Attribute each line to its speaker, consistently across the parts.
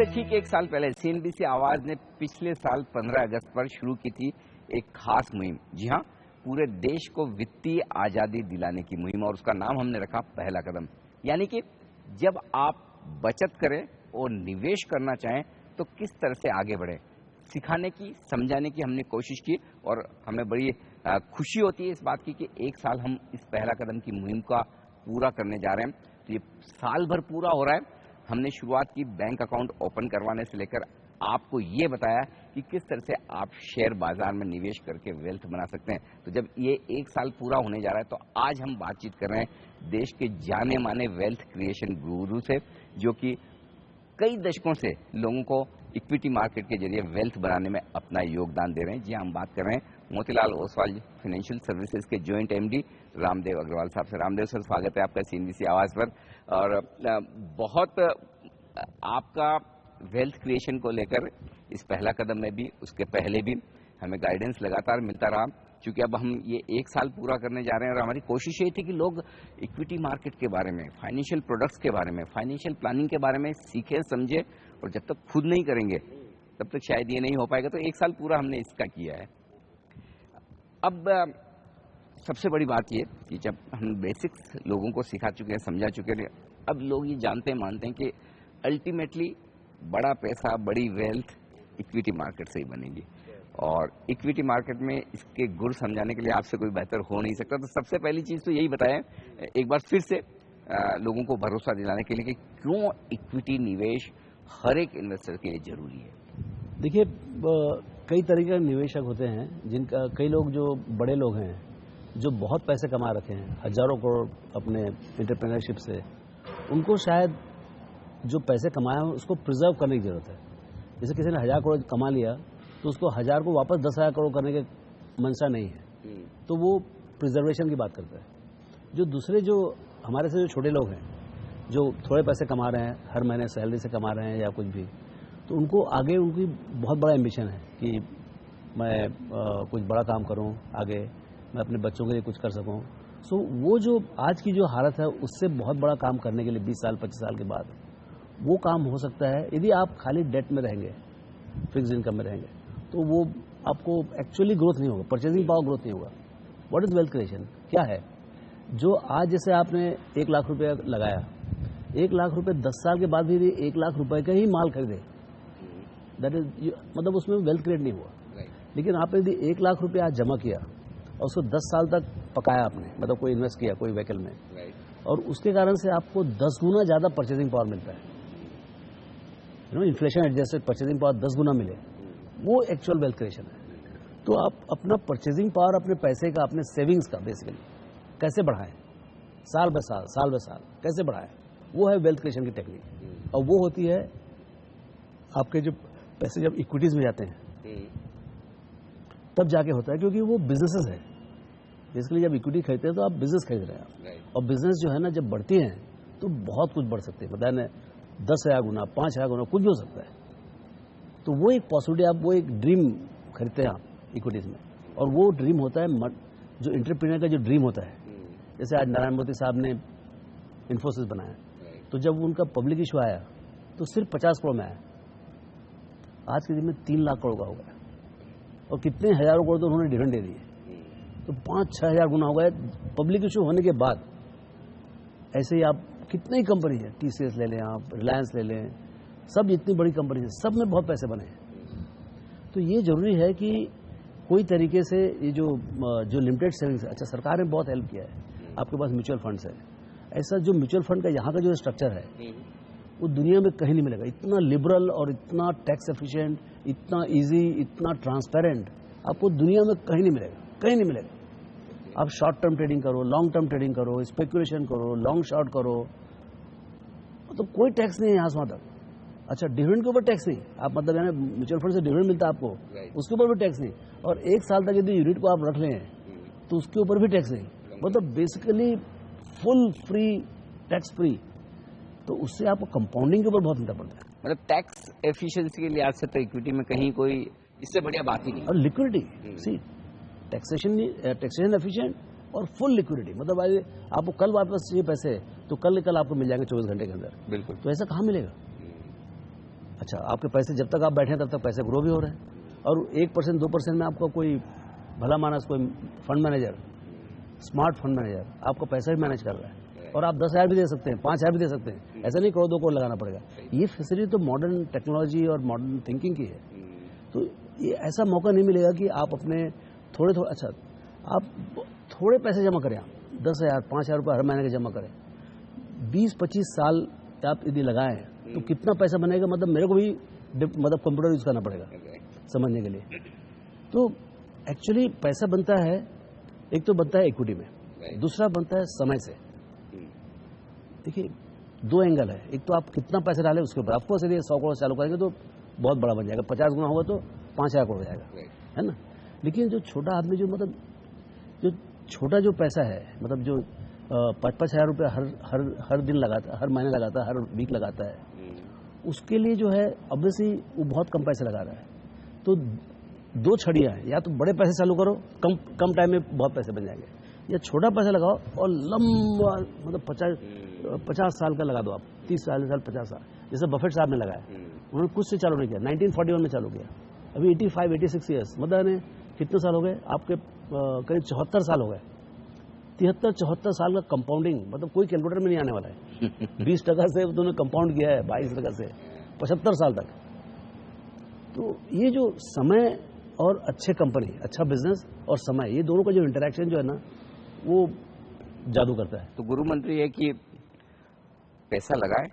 Speaker 1: से ठीक एक साल पहले सीएनबीसी आवाज ने पिछले साल 15 अगस्त पर शुरू की थी एक खास मुहिम। जी हाँ, पूरे देश को वित्तीय आजादी दिलाने की मुहिम, और उसका नाम हमने रखा पहला कदम। यानी कि जब आप बचत करें और निवेश करना चाहें तो किस तरह से आगे बढ़े, सिखाने की, समझाने की हमने कोशिश की। और हमें बड़ी खुशी होती है इस बात की कि एक साल हम इस पहला कदम की मुहिम का पूरा करने जा रहे हैं। तो ये साल भर पूरा हो रहा है। हमने शुरुआत की बैंक अकाउंट ओपन करवाने से लेकर आपको ये बताया कि किस तरह से आप शेयर बाजार में निवेश करके वेल्थ बना सकते हैं। तो जब ये एक साल पूरा होने जा रहा है तो आज हम बातचीत कर रहे हैं देश के जाने माने वेल्थ क्रिएशन गुरु से, जो कि कई दशकों से लोगों को इक्विटी मार्केट के जरिए वेल्थ बनाने में अपना योगदान दे रहे हैं। जी हम बात कर रहे हैं मोतीलाल ओसवाल फाइनेंशियल सर्विसेज के जॉइंट एमडी रामदेव अग्रवाल साहब से। रामदेव सर, स्वागत है आपका सीएनबीसी आवाज पर। और बहुत आपका वेल्थ क्रिएशन को लेकर इस पहला कदम में भी, उसके पहले भी हमें गाइडेंस लगातार मिलता रहा, क्योंकि अब हम ये एक साल पूरा करने जा रहे हैं। और हमारी कोशिश ये थी कि लोग इक्विटी मार्केट के बारे में, फाइनेंशियल प्रोडक्ट्स के बारे में, फाइनेंशियल प्लानिंग के बारे में सीखें, समझे, और जब तक खुद नहीं करेंगे तब तक शायद ये नहीं हो पाएगा। तो एक साल पूरा हमने इसका किया है। अब सबसे बड़ी बात ये कि जब हम बेसिक्स लोगों को सिखा चुके हैं, समझा चुके हैं, अब लोग ये जानते मानते हैं कि अल्टीमेटली बड़ा पैसा, बड़ी वेल्थ इक्विटी मार्केट से ही बनेगी। और इक्विटी मार्केट में इसके गुर समझाने के लिए आपसे कोई बेहतर हो नहीं सकता। तो सबसे पहली चीज तो यही बताएं एक बार फिर से लोगों को भरोसा दिलाने के लिए कि क्यों इक्विटी निवेश हर एक इन्वेस्टर के लिए जरूरी है।
Speaker 2: देखिए, कई तरीके के निवेशक होते हैं, जिनका कई लोग जो बड़े लोग हैं जो बहुत पैसे कमा रखे हैं, हजारों करोड़ अपने एंटरप्रेन्योरशिप से, उनको शायद जो पैसे कमाए हैं उसको प्रिजर्व करने की जरूरत है। जैसे किसी ने 1000 करोड़ कमा लिया तो उसको 1000 को वापस 10,000 करोड़ करने के मंशा नहीं है, तो वो प्रिजर्वेशन की बात करता है। जो दूसरे, जो हमारे से जो छोटे लोग हैं, जो थोड़े पैसे कमा रहे हैं, हर महीने सैलरी से कमा रहे हैं या कुछ भी, तो उनको आगे उनकी बहुत बड़ा एम्बिशन है कि मैं कुछ बड़ा काम करूं, आगे मैं अपने बच्चों के लिए कुछ कर सकूं। सो वो जो आज की जो हालत है उससे बहुत बड़ा काम करने के लिए 20 साल 25 साल के बाद वो काम हो सकता है। यदि आप खाली डेट में रहेंगे, फिक्स इनकम में रहेंगे, तो वो आपको एक्चुअली ग्रोथ नहीं होगा, परचेजिंग पावर ग्रोथ नहीं होगा। What is wealth creation? क्या है? जो आज जैसे आपने 1 लाख रुपया लगाया, 1 लाख रुपये 10 साल के बाद भी 1 लाख रुपए का ही माल खरीदे, दैट इज, मतलब उसमें वेल्थ क्रिएट नहीं हुआ। लेकिन आपने यदि 1 लाख रुपया आज जमा किया और उसको 10 साल तक पकाया आपने, मतलब कोई इन्वेस्ट किया कोई व्हीकल में, और उसके कारण से आपको 10 गुना ज्यादा परचेजिंग पावर मिलता है, इन्फ्लेशन एडजस्टेड परचेजिंग पावर 10 गुना मिले, वो एक्चुअल वेल्थ क्रिएशन है। तो आप अपना परचेजिंग पावर, अपने पैसे का, अपने सेविंग्स का बेसिकली कैसे बढ़ाएं, साल ब साल कैसे बढ़ाएं, वो है वेल्थ क्रिएशन की टेक्निक। और वो होती है आपके जो पैसे जब इक्विटीज में जाते हैं तब जाके होता है, क्योंकि वो बिजनेसेस है। बेसिकली जब इक्विटी खरीदते हैं तो आप बिजनेस खरीद रहे हैं, और बिजनेस जो है ना, जब बढ़ती है तो बहुत कुछ बढ़ सकते हैं, बताया 10,000 गुना, 5,000 गुना, कुछ भी हो सकता है। तो वो एक पॉसिबिलिटी, आप वो एक ड्रीम खरीदते हैं आप इक्विटीज में, और वो ड्रीम होता है जो एंटरप्रेन्योर का जो ड्रीम होता है। जैसे आज नारायण मूर्ति साहब ने इन्फोसिस बनाया, तो जब उनका पब्लिक इशू आया तो सिर्फ 50 करोड़ में आया, आज के दिन में 3 लाख करोड़ का हो गया, और कितने हजारों करोड़ तो उन्होंने डिविडेंड दे दिए। तो 5-6 हजार गुना हो गए पब्लिक इशू होने के बाद। ऐसे ही आप कितनी ही कंपनी है, टीसीएस ले लें, आप रिलायंस ले लें, सब जितनी बड़ी कंपनी है, सब में बहुत पैसे बने हैं। तो ये जरूरी है कि कोई तरीके से ये जो लिमिटेड सेविंग्स है, अच्छा सरकार ने बहुत हेल्प किया है, आपके पास म्यूचुअल फंड्स है। ऐसा जो म्यूचुअल फंड का यहाँ का जो स्ट्रक्चर है वो दुनिया में कहीं नहीं मिलेगा। इतना लिबरल और इतना टैक्स एफिशिएंट, इतना इजी, इतना ट्रांसपेरेंट आपको दुनिया में कहीं नहीं मिलेगा, कहीं नहीं मिलेगा। आप शॉर्ट टर्म ट्रेडिंग करो, लॉन्ग टर्म ट्रेडिंग करो, स्पेकुलेशन करो, लॉन्ग शॉर्ट करो, तो कोई टैक्स नहीं है यहाँ से वहाँ तक। अच्छा, डिविडेंड के ऊपर टैक्स नहीं, आप मतलब यानी म्यूचुअल फंड से डिविडेंड मिलता है आपको, उसके ऊपर भी टैक्स नहीं। और 1 साल तक यदि यूनिट को आप रख लें तो उसके ऊपर भी टैक्स नहीं, मतलब basically full free, tax free. तो उससे आपको कंपाउंडिंग के ऊपर बहुत मिलता पड़ता है।
Speaker 1: मतलब टैक्स एफिशिएंसी के लिहाज से तो इक्विटी में कहीं कोई इससे बढ़िया बात ही नहीं।
Speaker 2: और लिक्विडिटी, सी टैक्सेशन एफिशिएंट और फुल लिक्विडिटी, मतलब आपको कल वापस चाहिए पैसे तो कल आपको मिल जाएंगे 24 घंटे के अंदर।
Speaker 1: बिल्कुल।
Speaker 2: तो ऐसा कहाँ मिलेगा? अच्छा, आपके पैसे जब तक आप बैठे हैं तब तक पैसे ग्रो भी हो रहे हैं, और 1% 2% में आपका कोई भला मानस कोई fund manager, smart fund manager आपका पैसा भी मैनेज कर रहा है, और आप 10,000 भी दे सकते हैं, 5,000 भी दे सकते हैं। ऐसा नहीं करोड़ 2 करोड़ लगाना पड़ेगा। ये फैसिलिटी तो मॉडर्न टेक्नोलॉजी और मॉडर्न थिंकिंग की है। तो ये ऐसा मौका नहीं मिलेगा कि आप अपने थोड़े थोड़े, अच्छा आप थोड़े पैसे जमा करें, 10,000 5,000 रुपये हर महीने के जमा करें, 20-25 साल आप यदि लगाएं तो कितना पैसा बनेगा, मतलब मेरे को भी मतलब कंप्यूटर यूज करना पड़ेगा समझने के लिए। तो एक्चुअली पैसा बनता है, एक तो बनता है इक्विटी में, दूसरा बनता है समय से। देखिए 2 एंगल है, एक तो आप कितना पैसा डालें उसके ऊपर। आपको यदि 100 करोड़ चालू करेंगे तो बहुत बड़ा बन जाएगा, 50 गुना होगा तो 5,000 करोड़ हो जाएगा, है ना। लेकिन जो छोटा आदमी जो मतलब जो छोटा जो पैसा है, मतलब जो 5-5 हज़ार रुपये हर दिन लगाता है, हर महीने लगाता है, हर वीक लगाता है, उसके लिए जो है ऑब्वियसली वो बहुत कम पैसे लगा रहा है। तो 2 छड़ियाँ हैं, या तो बड़े पैसे चालू करो, कम टाइम में बहुत पैसे बन जाएंगे, या छोटा पैसा लगाओ और लंबा मतलब 50 साल का लगा दो आप, 30 साल 50 साल, जैसे बफेट साहब ने लगाया। उन्होंने कुछ से चालू नहीं किया, 1941 में चालू किया, अभी 85-86 ईयर्स, मतलब ने कितने साल हो गए आपके, करीब 74 साल हो गए। 73-74 साल का कंपाउंडिंग, मतलब कोई कैलकुलेटर में नहीं आने वाला है। 20% से उन्होंने कंपाउंड किया है, 22% से 75 साल तक। तो ये जो समय और अच्छे कंपनी, अच्छा बिजनेस और समय, ये दोनों का जो इंटरेक्शन जो है ना, वो जादू करता है।
Speaker 1: तो गुरु मंत्र ये है कि पैसा लगाए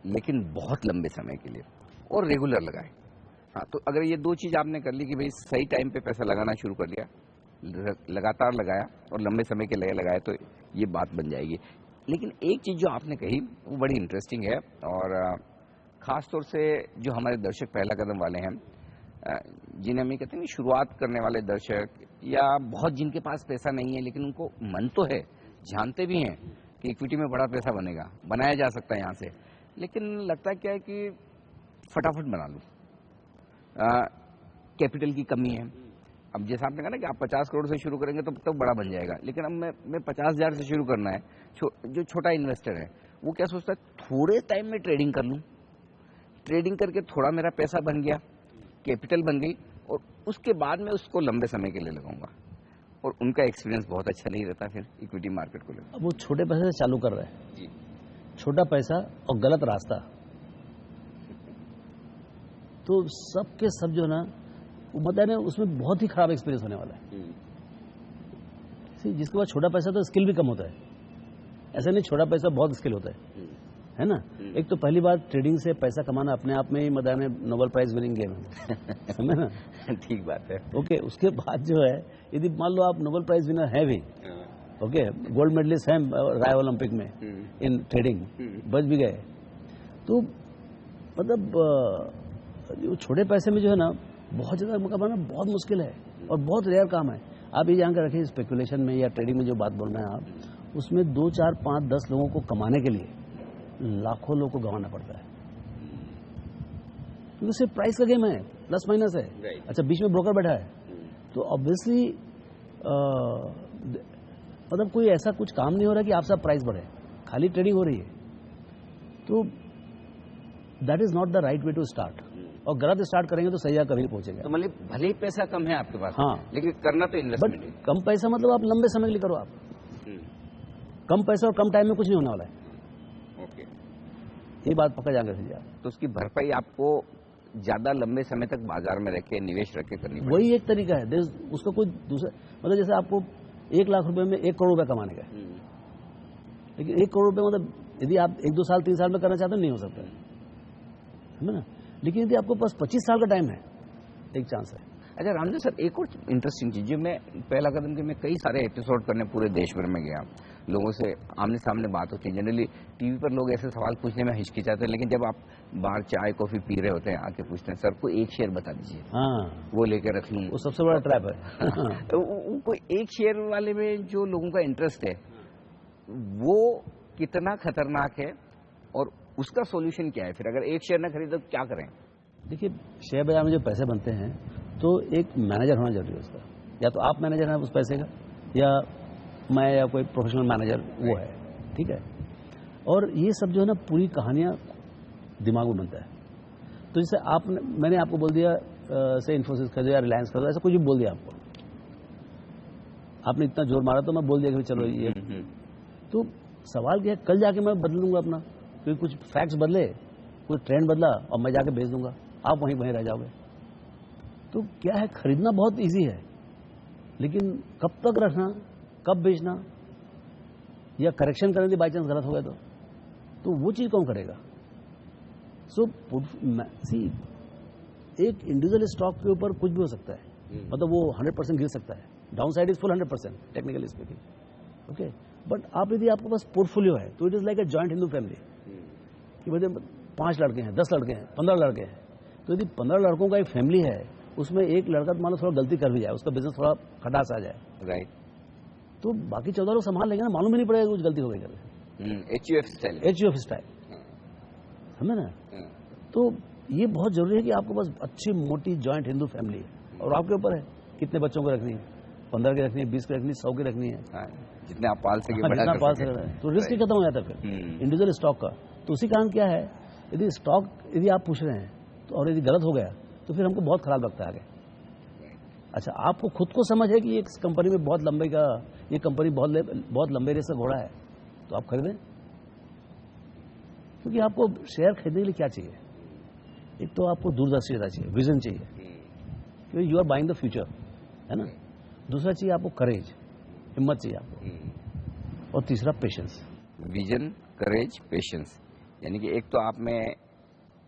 Speaker 1: लेकिन बहुत लंबे समय के लिए और रेगुलर लगाए। हाँ, तो अगर ये 2 चीज आपने कर ली कि भाई सही टाइम पे पैसा लगाना शुरू कर लिया, लगातार लगाया और लंबे समय के लिए लगाया, तो ये बात बन जाएगी। लेकिन एक चीज जो आपने कही वो बड़ी इंटरेस्टिंग है, और खास तौर से जो हमारे दर्शक पहला कदम वाले हैं, जिन्हें हम ये कहते हैं कि शुरुआत करने वाले दर्शक, या बहुत जिनके पास पैसा नहीं है लेकिन उनको मन तो है, जानते भी हैं कि इक्विटी में बड़ा पैसा बनेगा, बनाया जा सकता है यहाँ से, लेकिन लगता है क्या है कि फटाफट बना लूँ, कैपिटल की कमी है। अब जैसा आपने कहा ना कि आप 50 करोड़ से शुरू करेंगे तो बड़ा बन जाएगा, लेकिन अब मैं 50,000 से शुरू करना है। जो छोटा इन्वेस्टर है वो क्या सोचता है, थोड़े टाइम में ट्रेडिंग कर लूँ, ट्रेडिंग करके थोड़ा मेरा पैसा बन गया, कैपिटल बन गई, और उसके बाद में उसको लंबे समय के लिए लगाऊंगा, और उनका एक्सपीरियंस बहुत अच्छा नहीं रहता फिर इक्विटी मार्केट को लेकर।
Speaker 2: अब वो छोटे पैसे से चालू कर रहे हैं जी, छोटा पैसा और गलत रास्ता, तो सब के सब जो ना वो मतलब ना उसमें बहुत ही खराब एक्सपीरियंस होने वाला है। जिसके पास छोटा पैसा तो स्किल भी कम होता है, ऐसा नहीं छोटा पैसा बहुत स्किल होता है ना। एक तो पहली बात, ट्रेडिंग से पैसा कमाना अपने आप में ही मतलब नोबेल प्राइज विनिंग गेम है, समझे ना।
Speaker 1: ठीक बात है।
Speaker 2: ओके, उसके बाद जो है यदि मान लो आप नोबेल प्राइज विनर हैं भी, ओके, गोल्ड मेडलिस्ट हैं राय ओलंपिक में इन ट्रेडिंग, बच भी गए, तो मतलब छोटे पैसे में जो है ना बहुत ज़्यादा मौका पाना बहुत मुश्किल है और बहुत रेयर काम है। आप ये जानकर रखिए, स्पेकुलेशन में या ट्रेडिंग में जो बात बोल रहे हैं आप, उसमें 2, 4, 5, 10 लोगों को कमाने के लिए लाखों लोगों को गंवाना पड़ता है, क्योंकि सिर्फ प्राइस का गेम है, प्लस माइनस है। अच्छा, बीच में ब्रोकर बैठा है, तो ऑब्वियसली मतलब कोई ऐसा कुछ काम नहीं हो रहा कि आप सब प्राइस बढ़े, खाली ट्रेडिंग हो रही है। तो that is not the right way to start, और गलत स्टार्ट करेंगे तो सही जगह कभी नहीं पहुंचेंगे।
Speaker 1: तो मतलब भले ही पैसा कम है आपके पास,
Speaker 2: हाँ,
Speaker 1: लेकिन करना तो इन्वेस्टमेंट है।
Speaker 2: कम पैसा मतलब आप लंबे समय के लिए करो, आप कम पैसा और कम टाइम में कुछ नहीं होने वाला है।
Speaker 1: ओके,
Speaker 2: ये बात पक्का जान रखिए आप।
Speaker 1: तो उसकी भरपाई आपको ज्यादा लंबे समय तक बाजार में रखे, निवेश रखे करनी पड़ेगी।
Speaker 2: वही एक तरीका है, उसका कोई दूसरा मतलब जैसे आपको 1 लाख रुपए में 1 करोड़ रुपए कमाने का, लेकिन 1 करोड़ रुपए मतलब यदि आप 1, 2 साल 3 साल में करना चाहते हैं नहीं हो सकता है ना। लेकिन यदि आपको पास 25 साल का टाइम है, एक चांस है।
Speaker 1: अच्छा रामदेव सर, एक और इंटरेस्टिंग चीज, जो मैं पहला कदम के मैं कई सारे एपिसोड करने पूरे देश भर में गया, लोगों से आमने सामने बात होती है। जनरली टीवी पर लोग ऐसे सवाल पूछने में हिचकिचाते हैं, लेकिन जब आप बाहर चाय कॉफी पी रहे होते हैं आके पूछते हैं, सर को एक शेयर बता दीजिए,
Speaker 2: हाँ,
Speaker 1: वो लेकर रख लूँ,
Speaker 2: वो सबसे बड़ा ट्रैप है।
Speaker 1: तो कोई एक शेयर वाले में जो लोगों का इंटरेस्ट है वो कितना खतरनाक है और उसका सोल्यूशन क्या है? फिर अगर एक शेयर ना खरीदे तो क्या करें?
Speaker 2: देखिए, शेयर बाजार में जो पैसे बनते हैं तो एक मैनेजर होना जरूरी है उसका, या तो आप मैनेजर हैं उस पैसे का, या मैं या कोई प्रोफेशनल मैनेजर वो है, ठीक है। और ये सब जो है ना पूरी कहानियाँ दिमाग में बनता है। तो जैसे मैंने आपको बोल दिया से इन्फोसिस खरीदो या रिलायंस खरीदो, ऐसा कुछ भी बोल दिया आपको, आपने इतना जोर मारा तो मैं बोल दिया कि चलो ये, तो सवाल क्या है, कल जाके मैं बदल लूंगा अपना, क्योंकि कुछ फैक्ट्स बदले, कुछ ट्रेंड बदला और मैं जाके बेच दूंगा, आप वहीं वहीं रह जाओगे। तो क्या है, खरीदना बहुत इजी है, लेकिन कब तक रखना, कब बेचना, या करेक्शन करने की बाई चांस गलत हो गया तो वो चीज कौन करेगा। सो सी, एक इंडिविजुअल स्टॉक के ऊपर कुछ भी हो सकता है, मतलब वो 100% गिर सकता है, down side is full 100% technically speaking, okay. But आप यदि आपके पास पोर्टफोलियो है तो it is like a joint Hindu family, कि भाई 5 लड़के हैं, 10 लड़के हैं, 15 लड़के हैं, तो यदि 15 लड़कों का एक फैमिली है, उसमें एक लड़का तो मान लो थोड़ा गलती कर भी जाए, उसका बिजनेस थोड़ा खटास आ जाए,
Speaker 1: राइट,
Speaker 2: तो बाकी 14 लोग संभाल लेंगे ना, मालूम ही नहीं पड़ेगा कुछ गलती हो गई करके।
Speaker 1: HUF स्टाइल,
Speaker 2: HUF स्टाइल, समझे ना। तो ये बहुत जरूरी है कि आपके पास अच्छी मोटी जॉइंट हिंदू फैमिली है, और आपके ऊपर है कितने बच्चों को रखनी है, 15 की रखनी है, 20 की रखनी है, 100 की रखनी है,
Speaker 1: जितने आप पाल सके,
Speaker 2: जितना पाल सके, तो रिस्क ही खत्म हो जाता है फिर इंडिविजुअल स्टॉक का। तो उसी कारण क्या है, यदि स्टॉक यदि आप पूछ रहे हैं तो, और यदि गलत हो गया तो फिर हमको बहुत खराब लगता है आगे। अच्छा, आपको खुद को समझ है कि ये कंपनी में बहुत लंबे का, ये कंपनी बहुत लंबे रेस का घोड़ा है, तो आप खरीदें, क्योंकि आपको शेयर खरीदने के लिए क्या चाहिए, एक तो आपको दूरदर्शिता चाहिए, विजन चाहिए, क्योंकि you are buying the future, है ना। दूसरा चाहिए आपको करेज, हिम्मत चाहिए आपको, और तीसरा पेशेंस।
Speaker 1: विजन, करेज, पेशेंस, यानी कि एक तो आप में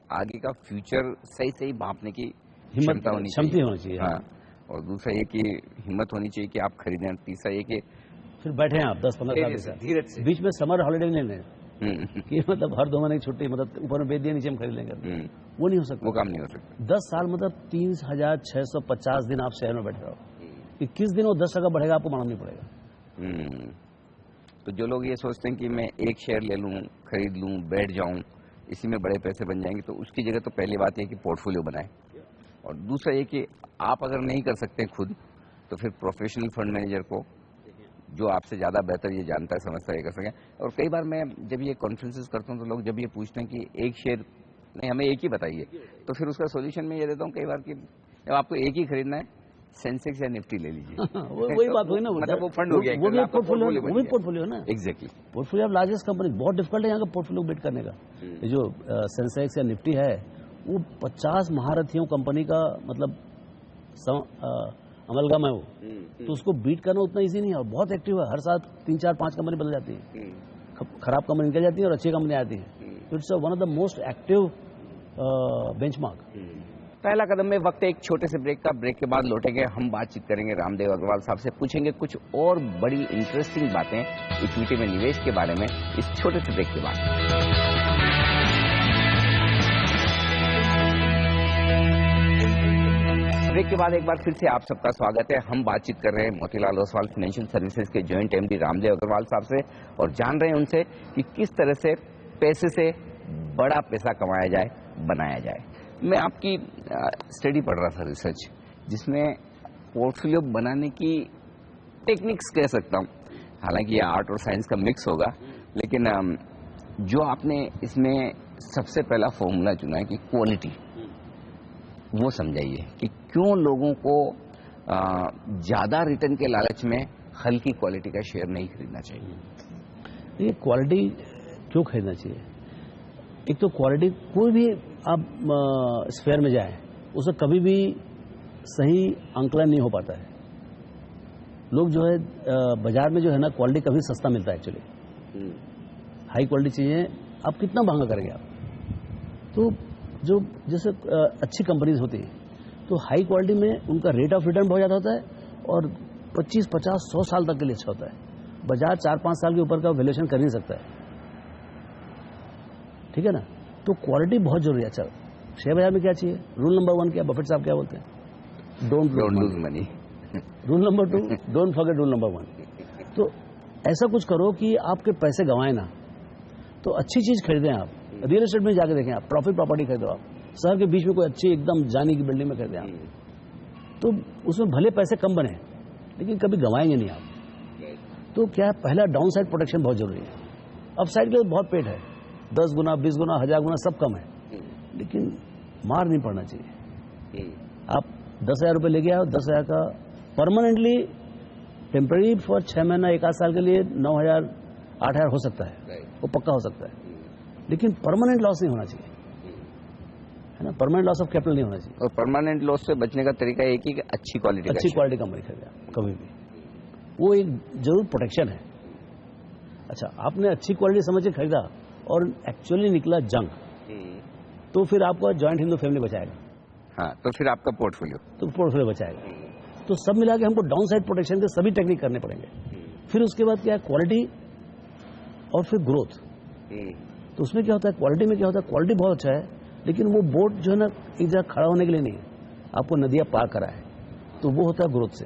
Speaker 1: आगे का फ्यूचर सही सही भांपने की क्षमता होनी चाहिए, हाँ, और दूसरा ये कि हिम्मत होनी चाहिए कि आप खरीदें, तीसरा ये कि
Speaker 2: फिर बैठे हैं आप 10-15 साल
Speaker 1: धीरे से,
Speaker 2: बीच में समर हॉलिडे नहीं लें कि मतलब हर 2 महीने की छुट्टी, मतलब ऊपर में बेच दिया, नीचे में खरीद लेंगे, वो नहीं हो सकता,
Speaker 1: वो काम नहीं हो सकता।
Speaker 2: 10 साल मतलब 3650 दिन आप शहर में बैठे रहो, कि किस दिन वो 10% बढ़ेगा आपको मालूम नहीं पड़ेगा।
Speaker 1: तो जो लोग ये सोचते हैं कि मैं एक शेयर ले लूं, खरीद लूं, बैठ जाऊं, इसी में बड़े पैसे बन जाएंगे, तो उसकी जगह तो पहली बात यह कि पोर्टफोलियो बनाएं, और दूसरा ये कि आप अगर नहीं कर सकते खुद, तो फिर प्रोफेशनल फंड मैनेजर को, जो आपसे ज़्यादा बेहतर ये जानता है, समझता है, ये कर सकें। और कई बार मैं जब ये कॉन्फ्रेंसेस करता हूँ तो लोग जब ये पूछते हैं कि एक शेयर नहीं, हमें एक ही बताइए, तो फिर उसका सोल्यूशन मैं ये देता हूँ कई बार कि जब आपको एक ही खरीदना है, सेंसेक्स या निफ्टी ले लीजिए।
Speaker 2: वही बात हुई ना,
Speaker 1: मतलब वो फंड हो गया,
Speaker 2: वो भी पोर्टफोलियो है ना।
Speaker 1: Exactly,
Speaker 2: portfolio of largest company, बहुत डिफिकल्ट है यहाँ का पोर्टफोलियो बिल्ड करने का। ये जो सेंसेक्स या निफ्टी है, वो 50 महारथियों कंपनी का मतलब अमलगम है वो, तो उसको बीट करना उतना इजी नहीं है, और बहुत एक्टिव है, हर साल 3, 4, 5 कंपनी बदल जाती है, खराब कंपनी निकल जाती है और अच्छी कंपनी आती है, तो it's one of the most active benchmark.
Speaker 1: पहला कदम में वक्त है एक छोटे से ब्रेक का। ब्रेक के बाद लौटेंगे, हम बातचीत करेंगे रामदेव अग्रवाल साहब से, पूछेंगे कुछ और बड़ी इंटरेस्टिंग बातें इक्विटी में निवेश के बारे में, इस छोटे से ब्रेक के बाद। ब्रेक के बाद एक बार फिर से आप सबका स्वागत है। हम बातचीत कर रहे हैं मोतीलाल ओसवाल फाइनेंशियल सर्विसेज के जॉइंट MD रामदेव अग्रवाल साहब से, और जान रहे हैं उनसे कि किस तरह से पैसे से बड़ा पैसा कमाया जाए, बनाया जाए। मैं आपकी स्टडी पढ़ रहा था, रिसर्च, जिसमें पोर्टफोलियो बनाने की टेक्निक्स कह सकता हूँ, हालांकि ये आर्ट और साइंस का मिक्स होगा, लेकिन जो आपने इसमें सबसे पहला फॉर्मूला चुना है कि क्वालिटी, वो समझाइए कि क्यों लोगों को ज़्यादा रिटर्न के लालच में हल्की क्वालिटी का शेयर नहीं खरीदना चाहिए।
Speaker 2: ये क्वालिटी क्यों खरीदना चाहिए? एक तो क्वालिटी, कोई भी आप स्फेयर में जाए, उसे कभी भी सही आंकलन नहीं हो पाता है। लोग जो है बाजार में जो है ना, क्वालिटी कभी सस्ता मिलता है एक्चुअली, हाई क्वालिटी चीजें आप कितना महंगा करेंगे आप। तो जो जैसे अच्छी कंपनीज होती हैं, तो हाई क्वालिटी में उनका रेट ऑफ रिटर्न बहुत ज़्यादा होता है, और 25, 50, 100 साल तक के लिए अच्छा होता है। बाजार 4-5 साल के ऊपर का वैल्यूएशन कर नहीं सकता है, ठीक है ना। तो क्वालिटी बहुत जरूरी है। अच्छा, शेयर बाजार में क्या चाहिए? रूल नंबर 1 क्या, बफेट साहब क्या बोलते हैं? Don't lose money. Rule number 2, don't forget rule number 1। तो ऐसा कुछ करो कि आपके पैसे गंवाए ना। तो अच्छी चीज खरीदें आप, रियल एस्टेट में जाके देखें आप, प्रॉफिट प्रॉपर्टी खरीदो आप, शहर के बीच में कोई अच्छी एकदम जानी की बिल्डिंग में खरीदें आप, तो उसमें भले पैसे कम बने, लेकिन कभी गंवाएंगे नहीं आप। तो क्या है, पहला डाउन साइड प्रोटेक्शन बहुत जरूरी है। अप साइड के बहुत पेट है, 10 गुना, 20 गुना, 1000 गुना सब कम है, लेकिन मार नहीं पड़ना चाहिए। आप 10,000 रुपये लेके आओ, 10,000 का परमानेंटली टेम्पररी फॉर 6 महीना 1 आध साल के लिए 9,000 8,000 हो सकता है, वो पक्का हो सकता है, लेकिन परमानेंट लॉस नहीं होना चाहिए, है ना। परमानेंट लॉस ऑफ कैपिटल नहीं होना चाहिए।
Speaker 1: और परमानेंट लॉस से बचने का तरीका एक ही कि अच्छी क्वालिटी
Speaker 2: कंपनी खरीदे कभी भी, वो एक जरूर प्रोटेक्शन है। अच्छा, आपने अच्छी क्वालिटी समझ के खरीदा और एक्चुअली निकला जंग, तो फिर आपका जॉइंट हिंदू फैमिली बचाएगा।
Speaker 1: हाँ, तो फिर आपका पोर्टफोलियो
Speaker 2: बचाएगा। तो सब मिला के हमको डाउन साइड प्रोटेक्शन के सभी टेक्निक करने पड़ेंगे। फिर उसके बाद क्या है, क्वालिटी और फिर ग्रोथ। तो उसमें क्या होता है, क्वालिटी में क्या होता है, क्वालिटी बहुत अच्छा है, लेकिन वो बोट जो है ना एक जगह खड़ा होने के लिए नहीं है, आपको नदियां पार करा है, तो वो होता है ग्रोथ से।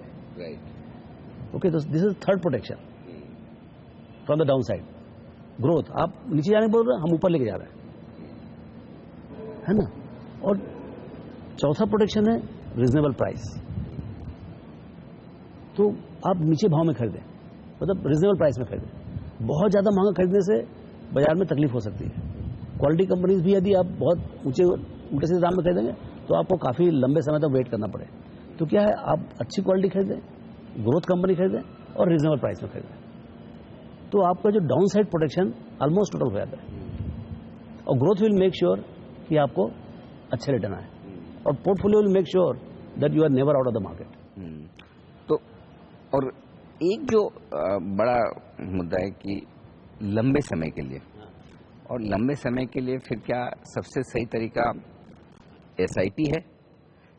Speaker 2: ओके, तो this is third protection from the down side. Growth, आप नीचे जाने बोल रहे हैं, हम ऊपर लेके जा रहे हैं, है ना। और चौथा प्रोटेक्शन है रीजनेबल प्राइस। तो आप नीचे भाव में खरीदें, मतलब रीजनेबल प्राइस में खरीदें। बहुत ज्यादा महंगा खरीदने से बाजार में तकलीफ हो सकती है। क्वालिटी कंपनीज भी यदि आप बहुत ऊंचे से दाम में खरीदेंगे तो आपको काफी लंबे समय तक वेट करना पड़े। तो क्या है, आप अच्छी क्वालिटी खरीदें, ग्रोथ कंपनी खरीदें और रीजनेबल प्राइस में खरीदें, तो आपका जो down side protection almost total हो जाता है। और ग्रोथ विल मेक श्योर कि आपको अच्छे रिटर्न आए, और portfolio will make sure that you are never out of the market.
Speaker 1: तो और एक जो बड़ा मुद्दा है कि लंबे समय के लिए, और लंबे समय के लिए फिर क्या सबसे सही तरीका एसआईपी है,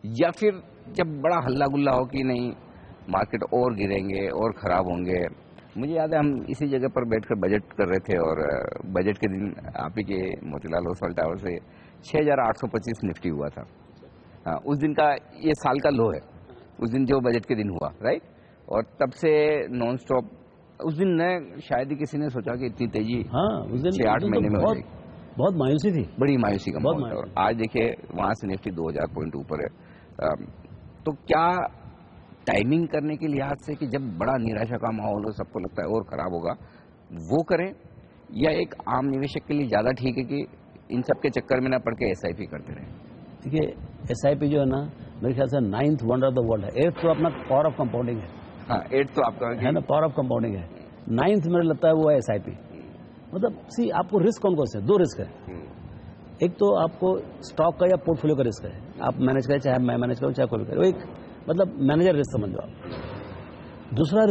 Speaker 1: या फिर जब बड़ा हल्ला गुल्ला हो कि नहीं मार्केट और गिरेंगे और खराब होंगे। मुझे याद है हम इसी जगह पर बैठकर बजट कर रहे थे, और बजट के दिन आप ही के मोतीलाल ओसवाल टावर से 6,825 निफ्टी हुआ था। हाँ, उस दिन का ये साल का लो है, उस दिन जो बजट के दिन हुआ, राइट। और तब से नॉन स्टॉप, उस दिन न शायद ही किसी ने सोचा कि इतनी तेजी 6-8 महीने में हो जाएगी।
Speaker 2: बहुत मायूसी थी,
Speaker 1: बड़ी मायूसी का माहौल था। और आज देखिए वहां से निफ्टी 2,000 पॉइंट ऊपर है। तो क्या टाइमिंग करने के लिहाज से कि जब बड़ा निराशा का माहौल हो, सबको लगता है और खराब होगा, वो करें, या एक आम निवेशक के लिए ज्यादा ठीक है कि इन सब के चक्कर में ना पड़ के एसआईपी करते रहे?
Speaker 2: देखिए, एसआईपी जो है ना, मेरे ख्याल से 9th wonder of the world है। 8th तो अपना पावर ऑफ कंपाउंडिंग है।
Speaker 1: हाँ, 8th तो आपका
Speaker 2: है ना, पावर ऑफ कंपाउंडिंग है। 9th मेरे लगता है वो है एसआईपी। मतलब सी, आपको रिस्क कौन कौन से, 2 रिस्क है। एक तो आपको स्टॉक का या पोर्टफोलियो का रिस्क है, आप मैनेज करें, चाहे मैं मैनेज करूं चाहे कोई भी करे, वो एक मतलब मैनेजर रिस्क समझ लो आप। दूसरा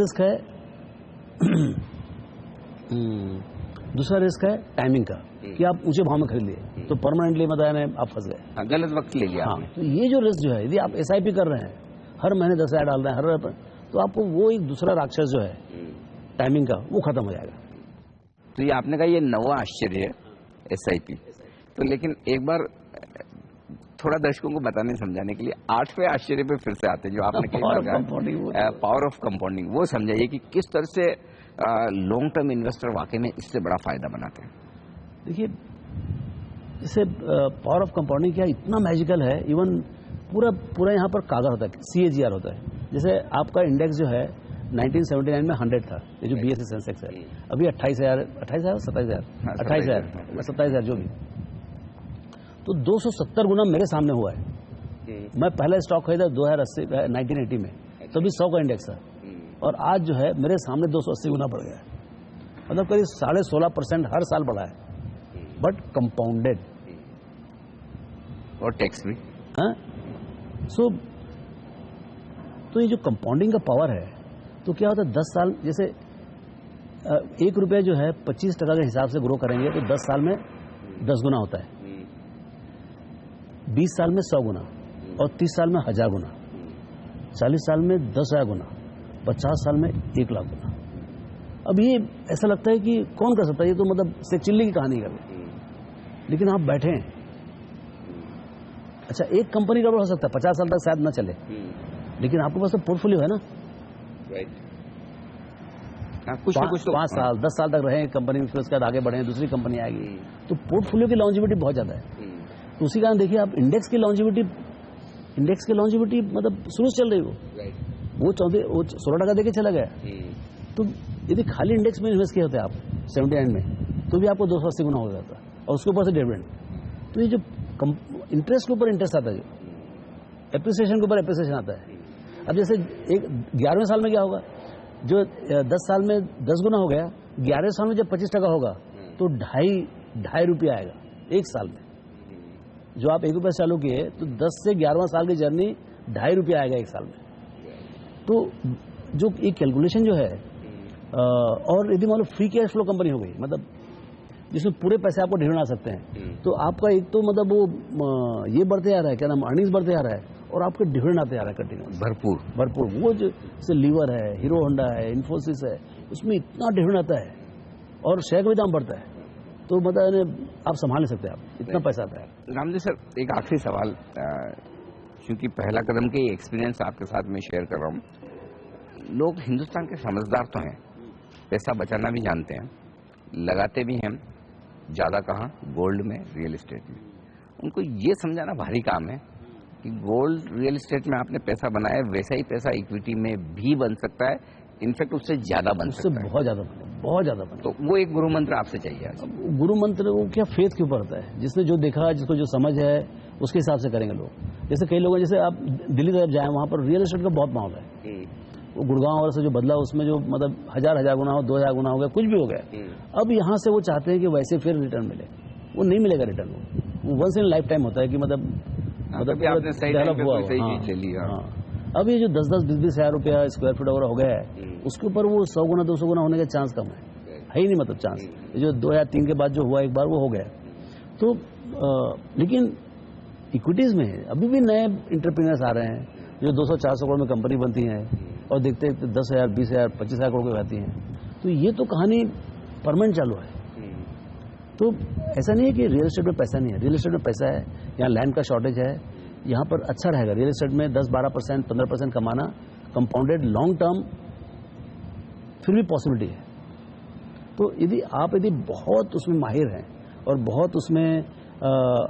Speaker 2: रिस्क है टाइमिंग का, कि आप ऊंचे भाव में खरीद लिए तो परमानेंटली मतलब आप फंस गए,
Speaker 1: गलत वक्त ले लिया।
Speaker 2: हाँ, तो ये जो रिस्क जो है, यदि आप एसआईपी कर रहे हैं, हर महीने 10,000 डाल रहे हैं तो आपको वो एक दूसरा राक्षस जो है टाइमिंग का, वो खत्म हो जाएगा।
Speaker 1: तो ये आपने कहा ये नवा आश्चर्य है एसआईपी। तो लेकिन एक बार थोड़ा दर्शकों को बताने समझाने के लिए 8वें आश्चर्य पे फिर से आते हैं, जो आपने कहा पावर ऑफ कंपाउंडिंग। वो समझाइए कि किस तरह से लॉन्ग टर्म इन्वेस्टर वाकई में इससे बड़ा फायदा बनाते हैं।
Speaker 2: देखिए, इससे पावर ऑफ कंपाउंडिंग क्या इतना मैजिकल है, इवन पूरा यहाँ पर कागज होता है, CAGR होता है। जैसे आपका इंडेक्स जो है 1979 में 100 था, ये जो BSE सेंसेक्स है, अभी 27,000 जो भी, तो 270 गुना मेरे सामने हुआ है। मैं पहला स्टॉक खरीदा 1980 में, तभी 100 का इंडेक्स था, और आज जो है मेरे सामने 280 गुना बढ़ गया है। मतलब करीब 16.5% हर साल बढ़ा है, बट कंपाउंडेड,
Speaker 1: और टैक्स भी।
Speaker 2: हाँ, तो ये जो कंपाउंडिंग का पावर है, तो क्या होता है 10 साल, जैसे 1 रुपये जो है 25% के हिसाब से ग्रो करेंगे तो 10 साल में 10 गुना होता है, 20 साल में 100 गुना, और 30 साल में 1000 गुना, 40 साल में 10,000 गुना, 50 साल में 1 लाख गुना। अब ये ऐसा लगता है कि कौन कर सकता है, ये तो मतलब से चिल्ली की कहानी कर, लेकिन आप बैठे हैं। अच्छा, एक कंपनी का हो सकता है 50 साल तक शायद न चले, लेकिन आपके पास तो पोर्टफोलियो है ना,
Speaker 1: कुछ
Speaker 2: 5 साल 10 साल तक रहे कंपनी में, फिर उसके बाद आगे बढ़े, दूसरी कंपनी आएगी, तो पोर्टफोलियो की लॉन्जिविटी बहुत ज्यादा है। तो उसी कारण देखिए आप इंडेक्स की लॉन्जिविटी मतलब शुरू से चल रही वो 16% देके चला गया। तो यदि खाली इंडेक्स में इन्वेस्ट किए होते आप 79 में, तो भी आपको 280 गुना हो जाता, और उसके ऊपर से डिविडेंड। तो ये जो इंटरेस्ट के ऊपर इंटरेस्ट आता है, जो एप्रिसिएशन के ऊपर एप्रिसिएशन आता है। अब जैसे एक 11वें साल में क्या होगा, जो 10 साल में 10 गुना हो गया, 11वें साल में जब 25% होगा तो ढाई रुपया आएगा एक साल में। जो आप 1 रुपये चालू किए तो 10 से 11वां साल की जर्नी 2.5 रुपया आएगा एक साल में। तो जो एक कैलकुलेशन जो है, और यदि मान लो फ्री कैश फ्लो कंपनी हो गई, मतलब जिसमें पूरे पैसे आपको ढेर आ सकते हैं, तो आपका एक तो मतलब वो ये बढ़ते आ रहा है, क्या नाम, अर्निंग्स बढ़ते आ रहा है, और आपके डिविडेंड आते आ रहा है कंटिन्यूस भरपूर। वो जो जैसे लीवर है, हीरो होंडा है, इन्फोसिस है, उसमें इतना डिविडेंड आता है और शेयर का भी दाम बढ़ता है, तो मतलब आप संभाल नहीं सकते, आप इतना पैसा आता है।
Speaker 1: रामदेव सर, एक आखिरी सवाल, क्योंकि पहला कदम के एक्सपीरियंस आपके साथ में शेयर कर रहा हूँ। लोग हिंदुस्तान के समझदार तो हैं, पैसा बचाना भी जानते हैं, लगाते भी हैं, ज़्यादा कहाँ, गोल्ड में, रियल एस्टेट में। उनको ये समझाना भारी काम है कि गोल्ड रियल एस्टेट में आपने पैसा बनाया, वैसा ही पैसा इक्विटी में भी बन सकता है, इनफैक्ट उससे ज़्यादा बन सकता है,
Speaker 2: बहुत ज़्यादा बने।
Speaker 1: तो वो एक गुरु मंत्र आपसे चाहिए।
Speaker 2: गुरु मंत्र वो क्या, फेथ के ऊपर होता है, जिसने जो देखा, जिसको जो समझ है, उसके हिसाब से करेंगे लोग। जैसे कई लोग, जैसे आप दिल्ली तरफ जाएं, वहाँ पर रियल एस्टेट का बहुत माहौल है। वो गुड़गांव और से जो बदला, उसमें जो मतलब हजार गुना हो, 2000 गुना हो गया, कुछ भी हो गया। अब यहाँ से वो चाहते हैं कि वैसे फिर रिटर्न मिले, वो नहीं मिलेगा रिटर्न। वो वंस इन लाइफ टाइम होता है कि मतलब डेवलप हुआ। अब ये जो 10-20 हज़ार रुपया स्क्वायर फीट वगैरह हो गया है, उसके ऊपर वो 100 गुना 200 गुना होने का चांस कम है ही नहीं, मतलब चांस। जो 2 या 3 के बाद जो हुआ एक बार, वो हो गया। तो लेकिन इक्विटीज में अभी भी नए इंटरप्रीनर्स आ रहे हैं, जो 200-400 करोड़ में कंपनी बनती हैं और देखते 10,000, 20,000, 25,000 करोड़ की आती हैं। तो ये तो कहानी परमानेंट चालू है। तो ऐसा नहीं है कि रियल एस्टेट में पैसा नहीं है, रियल एस्टेट में पैसा है। यहाँ लैंड का शॉर्टेज है, यहाँ पर अच्छा रहेगा रियल एस्टेट में 10-12%, 15% कमाना कंपाउंडेड लॉन्ग टर्म फिर भी पॉसिबिलिटी है। तो यदि बहुत उसमें माहिर हैं और बहुत उसमें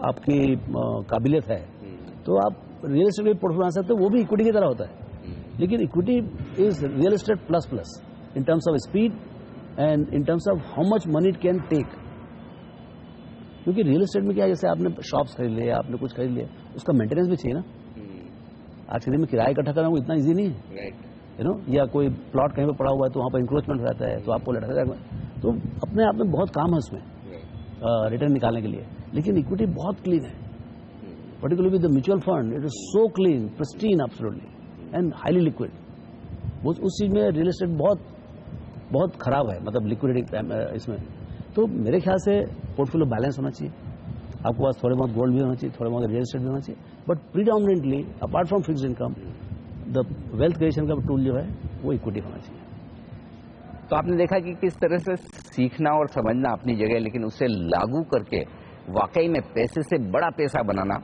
Speaker 2: आपकी काबिलियत है, तो आप रियल एस्टेट में पोर्टफोलियो बना सकते हो। वो भी इक्विटी की तरह होता है, लेकिन equity is real estate plus in terms of speed and in terms of how much money it can take. क्योंकि रियल एस्टेट में क्या है, जैसे आपने शॉप्स खरीद लिए, आपने कुछ खरीद लिया, उसका मेंटेनेंस भी चाहिए ना। आज के दिन में किराया इकट्ठा करना वो इतना इजी नहीं है, यू नो। या कोई प्लॉट कहीं पर पड़ा हुआ है तो वहाँ पर इंक्रोचमेंट रहता है, तो आपको लटका जाएगा। तो अपने आप में बहुत काम है उसमें रिटर्न निकालने के लिए। लेकिन इक्विटी बहुत क्लीन है, particularly with the mutual fund, it is so clean, pristine, absolutely and highly liquid. उस चीज में रियल एस्टेट बहुत खराब है, मतलब लिक्विडिटी इसमें। तो मेरे ख्याल से पोर्टफोलियो बैलेंस होना चाहिए। आपके पास थोड़े बहुत गोल्ड भी होना चाहिए, थोड़े बहुत रियल एस्टेट भी होना चाहिए, but predominantly apart from fixed income the wealth creation का टूल जो है वो इक्विटी होना चाहिए।
Speaker 1: तो आपने देखा कि किस तरह से सीखना और समझना अपनी जगह, लेकिन उसे लागू करके वाकई में पैसे से बड़ा पैसा बनाना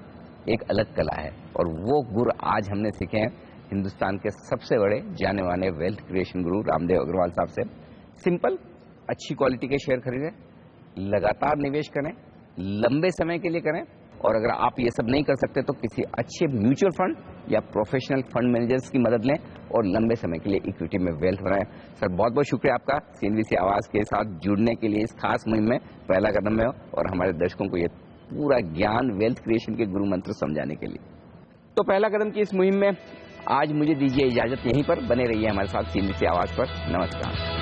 Speaker 1: एक अलग कला है। और वो गुर आज हमने सीखे हैं हिंदुस्तान के सबसे बड़े जाने माने वेल्थ क्रिएशन गुरु रामदेव अग्रवाल साहब से। सिंपल, अच्छी क्वालिटी के शेयर खरीदें, लगातार निवेश करें, लंबे समय के लिए करें, और अगर आप ये सब नहीं कर सकते तो किसी अच्छे म्यूचुअल फंड या प्रोफेशनल फंड मैनेजर्स की मदद लें और लंबे समय के लिए इक्विटी में वेल्थ बनाएं। सर, बहुत बहुत शुक्रिया आपका सीएनबीसी आवाज के साथ जुड़ने के लिए, इस खास मुहिम में पहला कदम में हो और हमारे दर्शकों को ये पूरा ज्ञान वेल्थ क्रिएशन के गुरु मंत्र समझाने के लिए। तो पहला कदम की इस मुहिम में आज मुझे दीजिए इजाजत। यहीं पर बने रहिए हमारे साथ सीएनबीसी आवाज पर। नमस्कार।